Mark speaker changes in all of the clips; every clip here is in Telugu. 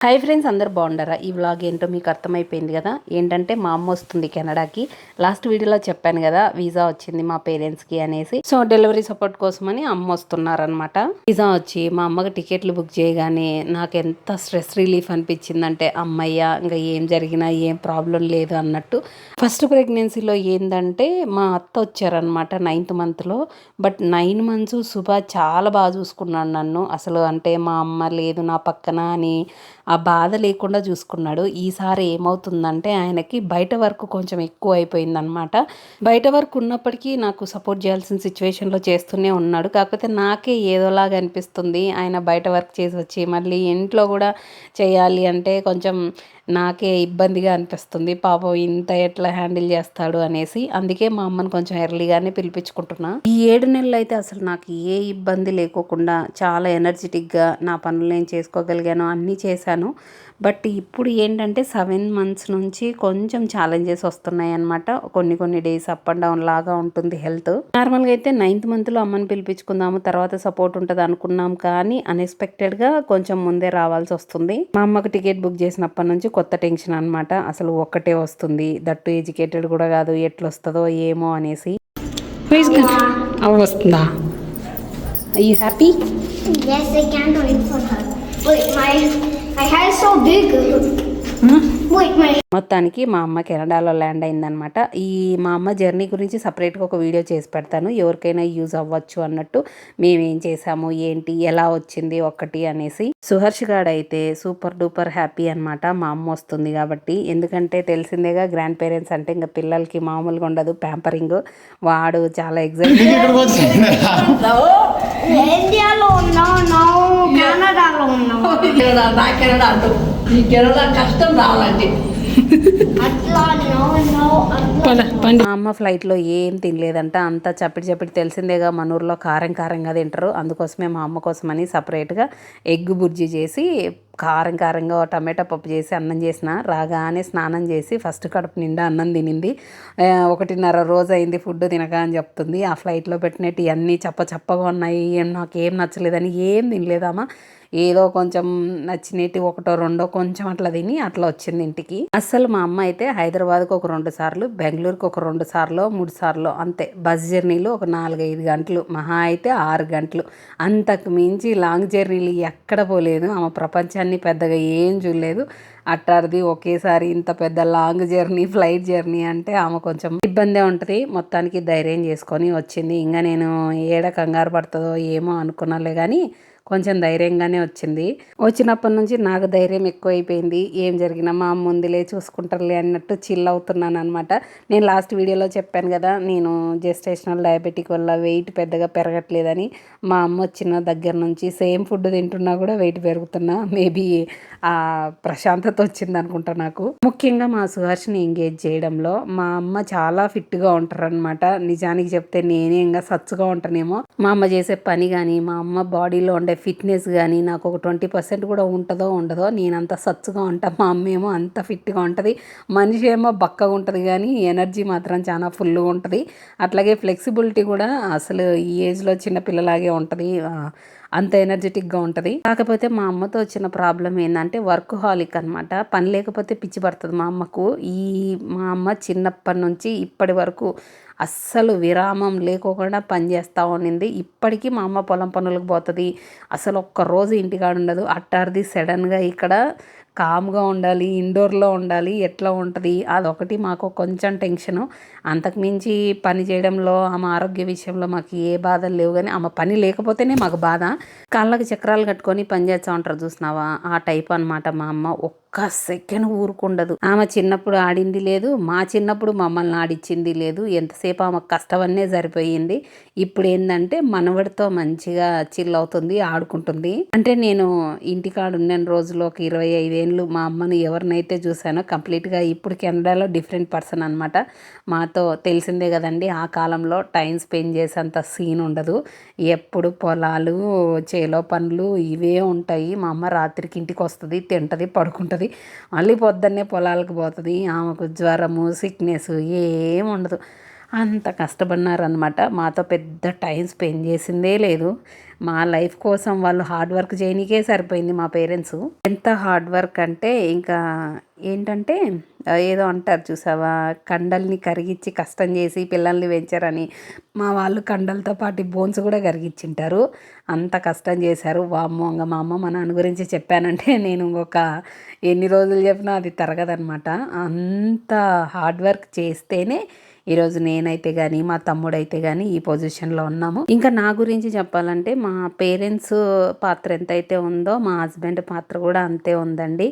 Speaker 1: హాయ్ ఫ్రెండ్స్, అందరు బాగుండారా? ఈ వ్లాగ్ ఏంటో మీకు అర్థమైపోయింది కదా. ఏంటంటే మా అమ్మ వస్తుంది కెనడాకి. లాస్ట్ వీడియోలో చెప్పాను కదా వీసా వచ్చింది మా పేరెంట్స్కి అనేసి. సో డెలివరీ సపోర్ట్ కోసమని అమ్మ వస్తున్నారనమాట. వీసా వచ్చి మా అమ్మకి టికెట్లు బుక్ చేయగానే నాకు ఎంత స్ట్రెస్ రిలీఫ్ అనిపించిందంటే, అమ్మయ్య ఇంకా ఏం జరిగినా ఏం ప్రాబ్లం లేదు అన్నట్టు. ఫస్ట్ ప్రెగ్నెన్సీలో ఏంటంటే మా అత్త వచ్చారనమాట 9th మంత్లో. బట్ 9 months శుభ చాలా బాగా చూసుకున్నాడు నన్ను. అసలు అంటే మా అమ్మ లేదు నా పక్కన అని ఆ బాధ లేకుండా చూసుకున్నాడు. ఈసారి ఏమవుతుందంటే ఆయనకి బయట వర్క్ కొంచెం ఎక్కువ అయిపోయిందనమాట. బయట వర్క్ ఉన్నప్పటికీ నాకు సపోర్ట్ చేయాల్సిన సిచ్యువేషన్లో చేస్తూనే ఉన్నాడు. కాకపోతే నాకే ఏదోలాగా అనిపిస్తుంది, ఆయన బయట వర్క్ చేసి వచ్చి మళ్ళీ ఇంట్లో కూడా చేయాలి అంటే కొంచెం నాకే ఇబ్బందిగా అనిపిస్తుంది. పాపం ఇంత ఎట్లా హ్యాండిల్ చేస్తాడు అనేసి అందుకే మా అమ్మని కొంచెం ఎర్లీగానే పిలిపించుకుంటున్నా. ఈ 7 నెలలు అయితే అసలు నాకు ఏ ఇబ్బంది లేకోకుండా చాలా ఎనర్జెటిక్గా నా పనులు నేను చేసుకోగలిగాను, అన్నీ చేశాను. బట్ ఇప్పుడు ఏంటంటే 7 months నుంచి కొంచెం ఛాలెంజెస్ వస్తున్నాయి అనమాట. కొన్ని డేస్ అప్ అండ్ డౌన్ లాగా ఉంటుంది హెల్త్. నార్మల్గా అయితే 9th మంత్లో అమ్మని పిలిపించుకుందాము, తర్వాత సపోర్ట్ ఉంటుంది అనుకున్నాం. కానీ అన్ఎక్స్పెక్టెడ్గా కొంచెం ముందే రావాల్సి వస్తుంది. మా అమ్మకి టికెట్ బుక్ చేసినప్పటి నుంచి కొత్త టెన్షన్ అనమాట. అసలు ఒక్కటే వస్తుంది, దట్టు ఎడ్యుకేటెడ్ కూడా కాదు, ఎట్లొస్తుందో ఏమో అనేసి. వస్తుందా? Are you happy?
Speaker 2: Yes, I can't wait for her. Wait, my hair is so big. Wait, my
Speaker 1: మొత్తానికి మా అమ్మ కెనడాలో ల్యాండ్ అయిందనమాట. ఈ మా అమ్మ జర్నీ గురించి సపరేట్గా ఒక వీడియో చేసి పెడతాను, ఎవరికైనా యూజ్ అవ్వచ్చు అన్నట్టు. మేమేం చేసాము ఏంటి ఎలా వచ్చింది ఒక్కటి అనేసి. సుహర్ష్ గాడు అయితే సూపర్ డూపర్ హ్యాపీ అనమాట మా అమ్మ వస్తుంది కాబట్టి. ఎందుకంటే తెలిసిందేగా గ్రాండ్ పేరెంట్స్ అంటే ఇంకా పిల్లలకి మామూలుగా ఉండదు ప్యాంపరింగ్. వాడు చాలా ఎగ్జైట్.
Speaker 2: ఇండియాలో ఉన్నావు, కెనడాలో ఉన్నావు.
Speaker 3: కెనడా కష్టం రావాలంటే
Speaker 2: అట్లా
Speaker 1: మా అమ్మ ఫ్లైట్లో ఏం తినలేదంట. అంతా చప్పిడి తెలిసిందేగా మన ఊర్లో కారంగా తింటారు. అందుకోసమే మా అమ్మ కోసమని సపరేట్గా ఎగ్ బుర్జీ చేసి కారంగా టమాటా పప్పు చేసి అన్నం చేసిన. రాగానే స్నానం చేసి ఫస్ట్ కడుపు నిండా అన్నం తినింది. 1.5 రోజు అయింది ఫుడ్ తినక అని చెప్తుంది. ఆ ఫ్లైట్లో పెట్టినట్టు ఇవన్నీ చప్పగా ఉన్నాయి, నాకేం నచ్చలేదని ఏం తినలేదమ్మా. ఏదో కొంచెం నచ్చినట్టు 1-2 కొంచెం అట్లా తిని అట్లా వచ్చింది ఇంటికి. అస్సలు మా అమ్మ అయితే హైదరాబాద్కి ఒక 2 సార్లు, బెంగళూరుకి ఒక 2 సార్లు 3 సార్లు అంతే. బస్ జర్నీలు ఒక 4-5 గంటలు, మహా అయితే 6 గంటలు. అంతకు మించి లాంగ్ జర్నీలు ఎక్కడ పోలేదు. ఆమె ప్రపంచాన్ని పెద్దగా ఏం చూడలేదు. అట్టారిది ఒకేసారి ఇంత పెద్ద లాంగ్ జర్నీ, ఫ్లైట్ జర్నీ అంటే ఆమె కొంచెం ఇబ్బందే ఉంటుంది. మొత్తానికి ధైర్యం చేసుకొని వచ్చింది. ఇంకా నేను ఏడ కంగారు పడుతుందో ఏమో అనుకున్నాలే కానీ కొంచెం ధైర్యంగానే వచ్చింది. వచ్చినప్పటి నుంచి నాకు ధైర్యం ఎక్కువైపోయింది. ఏం జరిగినా మా అమ్మ ముందులే చూసుకుంటారులే అన్నట్టు చిల్ అవుతున్నాను అనమాట. నేను లాస్ట్ వీడియోలో చెప్పాను కదా, నేను జెస్టేషనల్ డయాబెటిక్ వల్ల వెయిట్ పెద్దగా పెరగట్లేదని. మా అమ్మ వచ్చిన దగ్గర నుంచి సేమ్ ఫుడ్ తింటున్నా కూడా వెయిట్ పెరుగుతున్నా. మేబీ ఆ ప్రశాంతత వచ్చింది అనుకుంటా నాకు. ముఖ్యంగా మా సుహర్షిని ఎంగేజ్ చేయడంలో మా అమ్మ చాలా ఫిట్గా ఉంటారనమాట. నిజానికి చెప్తే నేనే ఇంకా సచ్చుగా ఉంటానేమో. మా అమ్మ చేసే పని కానీ మా అమ్మ బాడీలో ఉండే ఫిట్నెస్ కానీ నాకు ఒక 20% కూడా ఉంటుందో ఉండదో. నేనంత సచ్చుగా ఉంటాను, మా అమ్మ ఏమో అంత ఫిట్గా ఉంటుంది. మనిషి ఏమో బక్కగా ఉంటుంది కానీ ఎనర్జీ మాత్రం చాలా ఫుల్గా ఉంటుంది. అట్లాగే ఫ్లెక్సిబిలిటీ కూడా అసలు ఈ ఏజ్లో చిన్నపిల్లలాగే ఉంటుంది, అంత ఎనర్జెటిక్గా ఉంటుంది. కాకపోతే మా అమ్మతో వచ్చిన ప్రాబ్లం ఏంటంటే వర్క్ హాలిక్ అనమాట. పని లేకపోతే పిచ్చి పడుతుంది మా అమ్మకు. మా అమ్మ చిన్నప్పటి నుంచి ఇప్పటి వరకు అస్సలు విరామం లేకోకుండా పని చేస్తూ ఉండింది. ఇప్పటికీ మా అమ్మ పొలం పనులకు పోతుంది, అసలు ఒక్కరోజు ఇంటికాడ ఉండదు. అట్టారిది సడన్గా ఇక్కడ కామ్గా ఉండాలి, ఇండోర్లో ఉండాలి, ఎట్లా ఉంటుంది అదొకటి మాకు కొంచెం టెన్షను. అంతకుమించి పని చేయడంలో ఆమె ఆరోగ్య విషయంలో మాకు ఏ బాధలు లేవు. కానీ ఆమె పని లేకపోతేనే మాకు బాధ. కాళ్ళకి చక్రాలు కట్టుకొని పని చేస్తూ ఉంటారు చూసినావా, ఆ టైప్ అనమాట మా అమ్మ. ఒక్క సెకండ్ ఊరుకుండదు. ఆమె చిన్నప్పుడు ఆడింది లేదు, మా చిన్నప్పుడు మమ్మల్ని ఆడిచ్చింది లేదు. ఎంతసేపు ఆమె కష్టమనే సరిపోయింది. ఇప్పుడు ఏంటంటే మనవడితో మంచిగా చిల్ అవుతుంది, ఆడుకుంటుంది. అంటే నేను ఇంటికాడ ఉన్న రోజులు ఒక 25 ఏళ్ళు మా అమ్మను ఎవరినైతే చూశానో కంప్లీట్గా ఇప్పుడు కెనడాలో డిఫరెంట్ పర్సన్ అనమాట. మాతో తెలిసిందే కదండి, ఆ కాలంలో టైం స్పెండ్ చేసేంత సీన్ ఉండదు. ఎప్పుడు పొలాలు, చేలో పనులు ఇవే ఉంటాయి. మా అమ్మ రాత్రికి ఇంటికి వస్తుంది, తింటుంది, పడుకుంటుంది. మళ్ళీ పొద్దున్నే పొలాలకు పోతుంది. ఆమెకు జ్వరము, సిక్నెస్ ఏం ఉండదు. అంత కష్టపడినారనమాట. మాతో పెద్ద టైం స్పెండ్ చేసిందే లేదు. మా లైఫ్ కోసం వాళ్ళు హార్డ్ వర్క్ చేయనీకే సరిపోయింది మా పేరెంట్స్. ఎంత హార్డ్ వర్క్ అంటే ఇంకా ఏంటంటే ఏదో అంటారు చూసావా, కండల్ని కరిగించి కష్టం చేసి పిల్లల్ని పెంచారని. మా వాళ్ళు కండలతో పాటు బోన్స్ కూడా కరిగించింటారు. అంత కష్టం చేశారు. వామ్మో, ఇంకా మా అమ్మ మా నాన్న గురించి చెప్పానంటే నేను ఒక ఎన్ని రోజులు చెప్పినా అది తరగదనమాట. అంత హార్డ్ వర్క్ చేస్తేనే ఈరోజు నేనైతే కానీ మా తమ్ముడైతే కానీ ఈ పొజిషన్లో ఉన్నాము. ఇంకా నా గురించి చెప్పాలంటే మా పేరెంట్స్ పాత్ర ఎంతైతే ఉందో మా హస్బెండ్ పాత్ర కూడా అంతే ఉందండి.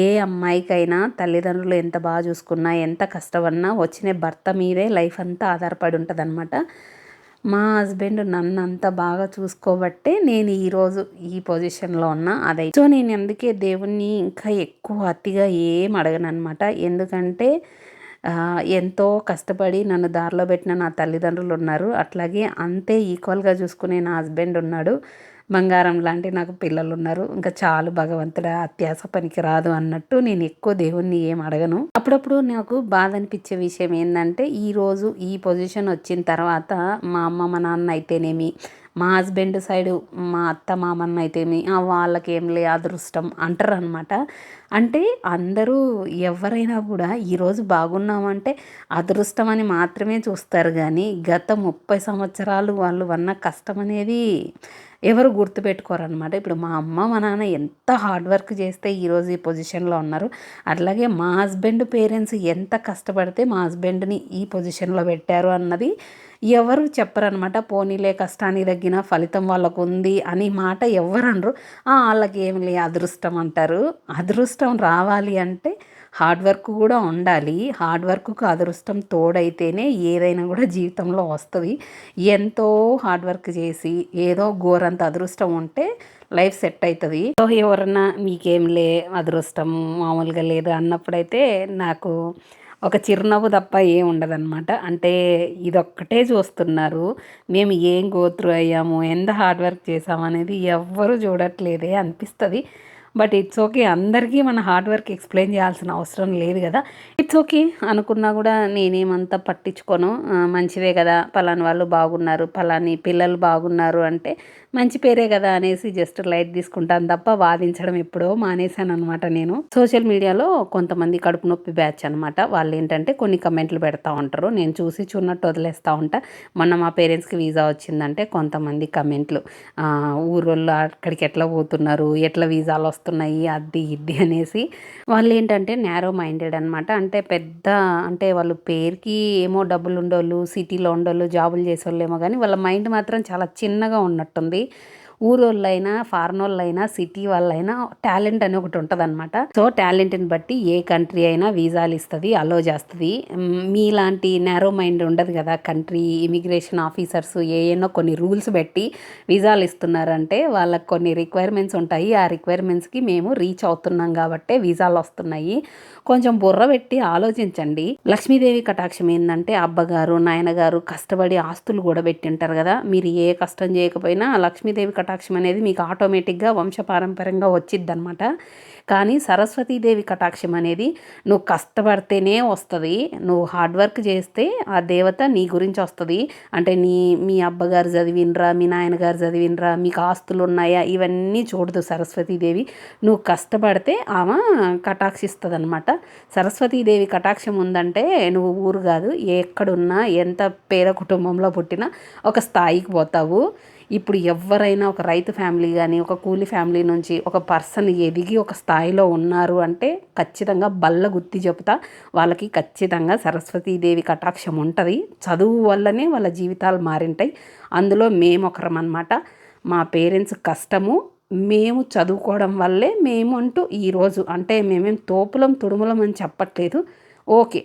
Speaker 1: ఏ అమ్మాయికైనా తల్లిదండ్రులు ఎంత బాగా చూసుకున్నా ఎంత కష్టపడినా వచ్చిన భర్త మీదే లైఫ్ అంతా ఆధారపడి ఉంటుంది. మా హస్బెండ్ నన్ను అంత బాగా చూసుకోబట్టే నేను ఈరోజు ఈ పొజిషన్లో ఉన్నా. సో నేను అందుకే దేవుణ్ణి ఇంకా ఎక్కువ అతిగా ఏం అడగను అనమాట. ఎందుకంటే ఎంతో కష్టపడి నన్ను దారిలో పెట్టిన నా తల్లిదండ్రులు ఉన్నారు. అట్లాగే అంతే ఈక్వల్గా చూసుకునే నా హస్బెండ్ ఉన్నాడు. బంగారం లాంటి నాకు పిల్లలు ఉన్నారు. ఇంకా చాలు భగవంతుడా, అత్యాస పనికి రాదు అన్నట్టు నేను ఎక్కువ దేవుణ్ణి ఏం అడగను. అప్పుడప్పుడు నాకు బాధ అనిపించే విషయం ఏంటంటే ఈరోజు ఈ పొజిషన్ వచ్చిన తర్వాత మా అమ్మ మా నాన్న అయితేనేమి, మా హస్బెండ్ సైడు మా అత్త మామన్న అయితేమి వాళ్ళకేం లే అదృష్టం అంటారు అనమాట. అంటే అందరూ ఎవరైనా కూడా ఈరోజు బాగున్నామంటే అదృష్టం అని మాత్రమే చూస్తారు. కానీ గత 30 సంవత్సరాలు వాళ్ళు వన్న కష్టం అనేది ఎవరు గుర్తుపెట్టుకోరనమాట. ఇప్పుడు మా అమ్మ మా నాన్న ఎంత హార్డ్ వర్క్ చేస్తే ఈరోజు ఈ పొజిషన్లో ఉన్నారు. అట్లాగే మా హస్బెండ్ పేరెంట్స్ ఎంత కష్టపడితే మా హస్బెండ్ని ఈ పొజిషన్లో పెట్టారు అన్నది ఎవరు చెప్పరనమాట. పోనీలే కష్టానికి తగ్గిన ఫలితం వాళ్ళకు ఉంది అని మాట ఎవరు అనరు. వాళ్ళకి ఏం లే అదృష్టం అంటారు. అదృష్టం రావాలి అంటే హార్డ్ వర్క్ కూడా ఉండాలి. హార్డ్ వర్క్కు అదృష్టం తోడైతేనే ఏదైనా కూడా జీవితంలో వస్తుంది. ఎంతో హార్డ్ వర్క్ చేసి ఏదో ఘోరంత అదృష్టం ఉంటే లైఫ్ సెట్ అవుతుంది. సో ఎవరన్నా మీకేం లే అదృష్టం మామూలుగా లేదు అన్నప్పుడైతే నాకు ఒక చిరునవ్వు తప్ప ఏం ఉండదన్నమాట. అంటే ఇదొక్కటే చూస్తున్నారు, మేము ఏం గోత్రు అయ్యాము, ఎంత హార్డ్ వర్క్ చేసాము అనేది ఎవ్వరూ చూడట్లేదే అనిపిస్తుంది. బట్ ఇట్స్ ఓకే, అందరికీ మన హార్డ్ వర్క్ ఎక్స్ప్లెయిన్ చేయాల్సిన అవసరం లేదు కదా. ఇట్స్ ఓకే అనుకున్నా కూడా నేనేమంతా పట్టించుకోను. మంచిదే కదా, పలాని వాళ్ళు బాగున్నారు, పలాని పిల్లలు బాగున్నారు అంటే మంచి పేరే కదా అనేసి జస్ట్ లైట్ తీసుకుంటాను తప్ప వాదించడం ఎప్పుడో మానేశాను అనమాట. నేను సోషల్ మీడియాలో కొంతమంది కడుపు నొప్పి బ్యాచ్ అనమాట. వాళ్ళు ఏంటంటే కొన్ని కమెంట్లు పెడతా ఉంటారు, నేను చూసి చూన్నట్టు వదిలేస్తూ ఉంటా. మొన్న మా పేరెంట్స్కి వీసా వచ్చిందంటే కొంతమంది కమెంట్లు, ఊరోళ్ళు అక్కడికి ఎట్లా పోతున్నారు, ఎట్లా వీసాలు వస్తున్నాయి, అది ఇది అనేసి. వాళ్ళు ఏంటంటే నేరో మైండెడ్ అనమాట. అంటే పెద్ద అంటే వాళ్ళు పేరుకి ఏమో డబ్బులు ఉండోళ్ళు, సిటీలో ఉండోళ్ళు, జాబులు చేసేవాళ్ళు ఏమో కానీ వాళ్ళ మైండ్ మాత్రం చాలా చిన్నగా ఉన్నట్టుంది. ఊరోళ్ళైనా ఫారెన్ వాళ్ళైనా సిటీ వాళ్ళైనా టాలెంట్ అని ఒకటి ఉంటుంది అనమాట. సో టాలెంట్ని బట్టి ఏ కంట్రీ అయినా వీసాలు ఇస్తుంది, అలో చేస్తుంది. మీలాంటి నేరో మైండ్ ఉండదు కదా. కంట్రీ ఇమిగ్రేషన్ ఆఫీసర్స్ ఏనో కొన్ని రూల్స్ పెట్టి వీసాలు ఇస్తున్నారంటే వాళ్ళకి కొన్ని రిక్వైర్మెంట్స్ ఉంటాయి. ఆ రిక్వైర్మెంట్స్కి మేము రీచ్ అవుతున్నాం కాబట్టే వీసాలు వస్తున్నాయి. కొంచెం బుర్ర పెట్టి ఆలోచించండి. లక్ష్మీదేవి కటాక్షం ఏంటంటే అబ్బగారు నాయనగారు కష్టపడి ఆస్తులు కూడా పెట్టింటారు కదా. మీరు ఏ కష్టం చేయకపోయినా లక్ష్మీదేవి కటాక్షం అనేది మీకు ఆటోమేటిక్గా వంశపారంపర్యంగా వచ్చిద్ది అనమాట. కానీ సరస్వతీదేవి కటాక్షం అనేది నువ్వు కష్టపడితేనే వస్తుంది. నువ్వు హార్డ్ వర్క్ చేస్తే ఆ దేవత నీ గురించి వస్తుంది. అంటే మీ అబ్బగారు చదివినరా, మీ నాయనగారు చదివినరా, మీకు ఆస్తులు ఉన్నాయా, ఇవన్నీ చూడదు సరస్వతీదేవి. నువ్వు కష్టపడితే ఆమె కటాక్షిస్తుంది అనమాట. సరస్వతీదేవి కటాక్షం ఉందంటే నువ్వు ఊరు కాదు, ఎక్కడున్నా ఎంత పేద కుటుంబంలో పుట్టినా ఒక స్థాయికి పోతావు. ఇప్పుడు ఎవరైనా ఒక రైతు ఫ్యామిలీ కానీ ఒక కూలి ఫ్యామిలీ నుంచి ఒక పర్సన్ ఎదిగి ఒక స్థాయిలో ఉన్నారు అంటే ఖచ్చితంగా బల్ల గుర్తి చెబుతా, వాళ్ళకి ఖచ్చితంగా సరస్వతీదేవి కటాక్షం ఉంటుంది. చదువు వల్లనే వాళ్ళ జీవితాలు మారింటాయి. అందులో మేము ఒకరం అన్నమాట. మా పేరెంట్స్ కష్టము మేము చదువుకోవడం వల్లే మేము అంటూ ఈరోజు అంటే మేమేం తోపులం తుడుములం అని చెప్పట్లేదు. ఓకే,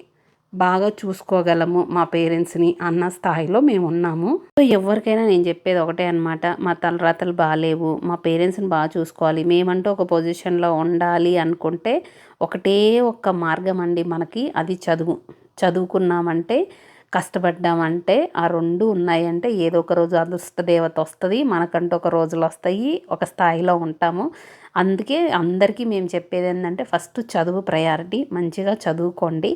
Speaker 1: బాగా చూసుకోగలము మా పేరెంట్స్ని అన్న స్థాయిలో మేము ఉన్నాము. సో ఎవరికైనా నేను చెప్పేది ఒకటే అనమాట, మా తలరాతలు బాగాలేవు, మా పేరెంట్స్ని బాగా చూసుకోవాలి, మేమంటూ ఒక పొజిషన్లో ఉండాలి అనుకుంటే ఒకటే ఒక్క మార్గం అండి మనకి, అది చదువుకున్నామంటే కష్టపడ్డామంటే ఆ రెండు ఉన్నాయంటే ఏదో ఒక రోజు అదృష్ట దేవత వస్తుంది, మనకంటూ ఒక రోజులు వస్తాయి, ఒక స్థాయిలో ఉంటాము. అందుకే అందరికీ మేము చెప్పేది ఏంటంటే ఫస్ట్ చదువు ప్రయారిటీ. మంచిగా చదువుకోండి,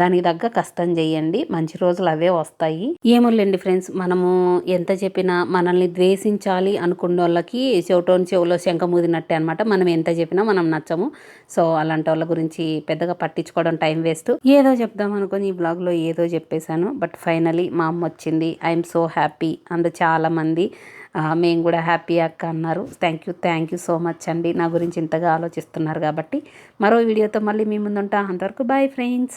Speaker 1: దానికి తగ్గ కష్టం చేయండి, మంచి రోజులు అవే వస్తాయి. ఏమోలేండి ఫ్రెండ్స్, మనము ఎంత చెప్పినా మనల్ని ద్వేషించాలి అనుకున్న వాళ్ళకి చెవిటోని చెవులో శంఖమూదినట్టే అనమాట. మనం ఎంత చెప్పినా మనం నచ్చము. సో అలాంటి వాళ్ళ గురించి పెద్దగా పట్టించుకోవడం టైం వేస్ట్. ఏదో చెప్దాం అనుకుని ఈ బ్లాగ్లో ఏదో చెప్పేశాను. బట్ ఫైనలీ మా అమ్మ వచ్చింది. I'm so happy. అందరు చాలామంది మేము కూడా హ్యాపీ అక్క అన్నారు. థ్యాంక్ యూ సో మచ్ అండి, నా గురించి ఇంతగా ఆలోచిస్తున్నారు కాబట్టి. మరో వీడియోతో మళ్ళీ మీ ముందుంటా. అంతవరకు బాయ్ ఫ్రెండ్స్.